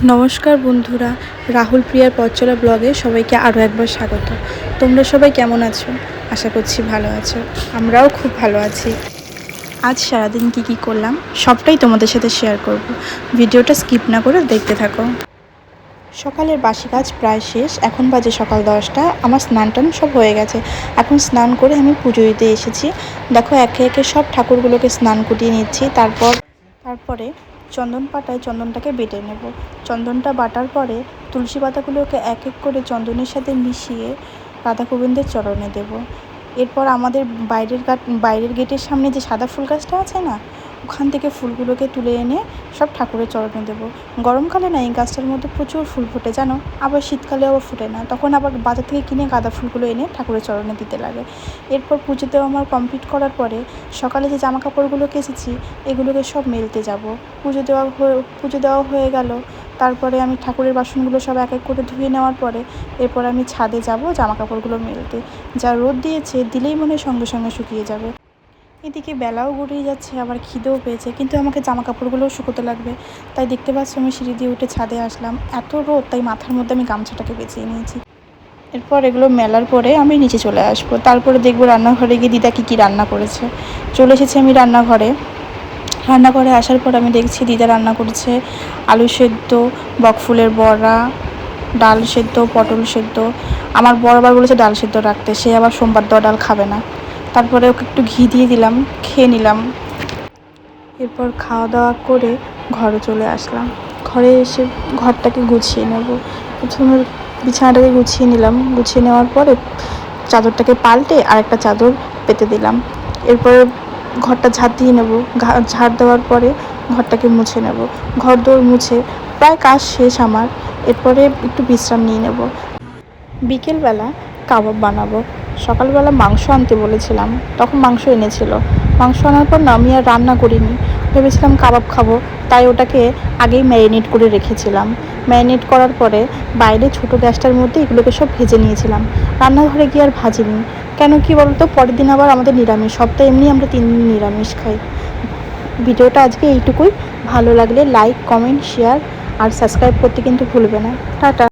নমস্কার বন্ধুরা, রাহুল প্রিয়ার পথ চলা ব্লগে সবাইকে আরও একবার স্বাগত। তোমরা সবাই কেমন আছো? আশা করছি ভালো আছো। আমরাও খুব ভালো আছি। আজ সারাদিন কি করলাম সবটাই তোমাদের সাথে শেয়ার করব। ভিডিওটা স্কিপ না করে দেখতে থাকো। সকালের বাসি কাজ প্রায় শেষ। এখন বাজে সকাল 10টা। আমার স্নান টান সব হয়ে গেছে। এখন স্নান করে আমি পুজো দিতে এসেছি। দেখো একে একে সব ঠাকুরগুলোকে স্নান করিয়ে নিচ্ছি। তারপরে চন্দন পাতায় চন্দনটাকে বেটে নেব। চন্দনটা বাটার পরে তুলসী পাতাগুলোকে এক এক করে চন্দনের সাথে মিশিয়ে রাধা গোবিন্দের চরণে দেব। এরপর আমাদের বাইরের গেটের সামনে যে সাদা ফুল গাছটা আছে না, ওখান থেকে ফুলগুলোকে তুলে এনে সব ঠাকুরের চরণে দেবো। গরমকালে না এই গাছটার মধ্যে প্রচুর ফুল ফোটে জানো, আবার শীতকালে আবার ফোটে না, তখন আবার বাজার থেকে কিনে গাঁদা ফুলগুলো এনে ঠাকুরের চরণে দিতে লাগে। এরপর পুজো দেওয়া আমার কমপ্লিট করার পরে সকালে যে জামা কাপড়গুলো কেচেছি এগুলোকে সব মেলতে যাব। পুজো দেওয়া হয়ে গেল। তারপরে আমি ঠাকুরের বাসনগুলো সব এক এক করে ধুয়ে নেওয়ার পরে এরপর আমি ছাদে যাব জামা কাপড়গুলো মেলতে। যা রোদ দিয়েছে, দিলেই মনে হয় সঙ্গে সঙ্গে শুকিয়ে যাবে। এদিকে বেলাও গড়িয়ে যাচ্ছে, আবার খিদেও পেয়েছে, কিন্তু আমাকে জামা কাপড়গুলোও শুকোতে লাগবে। তাই দেখতে পাচ্ছি আমি সিঁড়ি দিয়ে উঠে ছাদে আসলাম। এত রোদ, তাই মাথার মধ্যে আমি গামছাটাকে পেঁচিয়ে নিয়েছি। এরপর এগুলো মেলার পরে আমি নিচে চলে আসবো। তারপরে দেখবো রান্নাঘরে গিয়ে দিদা কী রান্না করেছে। চলে এসেছি আমি রান্নাঘরে আসার পর আমি দেখছি দিদা রান্না করেছে আলু সেদ্ধ, বকফুলের বড়া, ডাল সেদ্ধ, পটল সেদ্ধ। আমার বড়বার বলেছে ডাল সেদ্ধ রাখতে, সে আবার সোমবার দেওয়া ডাল খাবে না। তারপরে ওকে একটু ঘি দিয়ে দিলাম, খেয়ে নিলাম। এরপর খাওয়া দাওয়া করে ঘরে চলে আসলাম। ঘরে এসে ঘরটাকে গুছিয়ে নেব। প্রথমে বিছানাটাকে গুছিয়ে নিলাম। গুছিয়ে নেওয়ার পরে চাদরটাকে পাল্টে আরেকটা চাদর পেতে দিলাম। এরপরে ঘরটা ঝাড় দিয়ে নেব। ঝাড় দেওয়ার পরে ঘরটাকে মুছে নেব। ঘর দোর মুছে প্রায় কাজ শেষ আমার। এরপরে একটু বিশ্রাম নিয়ে নেব। বিকেলবেলা কাবাব বানাবো। সকালবেলা মাংস আনতে বলেছিলাম, তখন মাংস এনেছিল। মাংস আনার পর না আমি আর রান্না করিনি, ভেবেছিলাম কাবাব খাবো, তাই ওটাকে আগেই ম্যারিনেট করে রেখেছিলাম। ম্যারিনেট করার পরে বাইরে ছোটো গ্যাসটার মধ্যে এগুলোকে সব ভেজে নিয়েছিলাম। রান্নাঘরে গিয়ে আর ভাজিনি। কেন কি বলতো, পরের দিন আবার আমাদের নিরামিষ। সপ্তাহে এমনি আমরা 3 দিন নিরামিষ খাই। ভিডিওটা আজকে এইটুকুই। ভালো লাগলে লাইক, কমেন্ট, শেয়ার আর সাবস্ক্রাইব করতে কিন্তু ভুলবে না। টাটা।